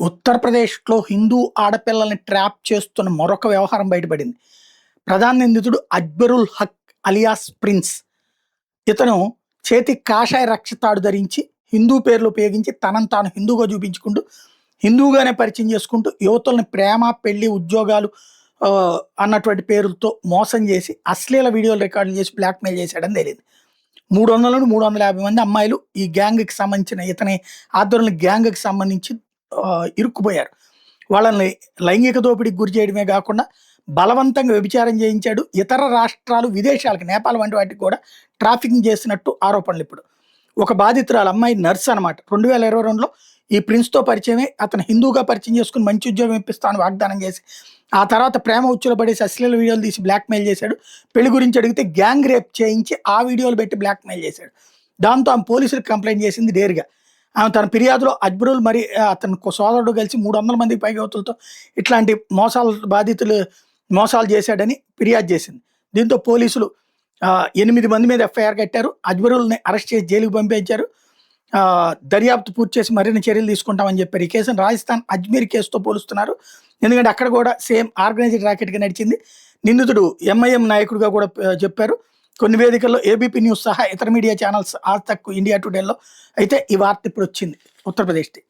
ఉత్తరప్రదేశ్‌లో హిందూ ఆడపిల్లల్ని ట్రాప్ చేస్తున్న మరొక వ్యవహారం బయటపడింది. ప్రధాన నిందితుడు అక్బరుల్ హక్ అలియాస్ ప్రిన్స్. ఇతను చేతికి కాషాయ రక్షతాడు ధరించి, హిందూ పేర్లు ఉపయోగించి తనను తాను హిందూగా చూపించుకుంటూ, హిందూగానే పరిచయం చేసుకుంటూ యువతుల్ని ప్రేమ, పెళ్లి, ఉద్యోగాలు అన్నటువంటి పేరులతో మోసం చేసి, అశ్లీల వీడియోలు రికార్డులు చేసి బ్లాక్‌మెయిల్ చేశాడని తేలింది. 300-350 మంది అమ్మాయిలు ఈ గ్యాంగ్‌కి సంబంధించిన ఇతని ఆధ్వర్యంలో గ్యాంగ్‌కి సంబంధించి ఇరుక్కుపోయారు. వాళ్ళని లైంగిక దోపిడీకి గురి చేయడమే కాకుండా బలవంతంగా వ్యభిచారం చేయించాడు. ఇతర రాష్ట్రాలు, విదేశాలకు, నేపాల్ వంటి వాటికి కూడా ట్రాఫికింగ్ చేసినట్టు ఆరోపణలు ఇప్పుడు. ఒక బాధితురాలు అమ్మాయి నర్స్ అనమాట. 2022లో ఈ ప్రిన్స్‌తో పరిచయమై అతను హిందూగా పరిచయం చేసుకుని మంచి ఉద్యోగం ఇప్పిస్తానని వాగ్దానం చేసి, ఆ తర్వాత ప్రేమ ఉచ్చులో పడేసి అశ్లీల వీడియోలు తీసి బ్లాక్‌మెయిల్ చేశాడు. పెళ్లి గురించి అడిగితే గ్యాంగ్ రేప్ చేయించి ఆ వీడియోలు పెట్టి బ్లాక్‌మెయిల్ చేశాడు. దాంతో ఆమె పోలీసులకు కంప్లైంట్ చేసింది నేరుగా. ఆమె తన ఫిర్యాదులో అక్బరుల్ మరి అతని సోదరుడు కలిసి 300 మందికి పైగా యువతులతో ఇట్లాంటి మోసాలు చేశాడని ఫిర్యాదు చేసింది. దీంతో పోలీసులు 8 మంది మీద ఎఫ్ఐఆర్ కట్టారు. అక్బరుల్ని అరెస్ట్ చేసి జైలుకి పంపించారు. దర్యాప్తు పూర్తి చేసి మరిన్ని చర్యలు తీసుకుంటామని చెప్పారు. ఈ కేసును రాజస్థాన్ అజ్మీర్ కేసుతో పోలుస్తున్నారు. ఎందుకంటే అక్కడ కూడా సేమ్ ఆర్గనైజ్డ్ ర్యాకెట్గా నడిచింది. నిందితుడు ఎంఐఎం నాయకుడిగా కూడా చెప్పారు. కొన్ని వేదికల్లో ఏబీపీ న్యూస్ సహా ఇతర మీడియా ఛానల్స్, ఆజ్ తక్, ఇండియా టుడేలో అయితే ఈ వార్త ఇప్పుడు వచ్చింది ఉత్తరప్రదేశ్ది.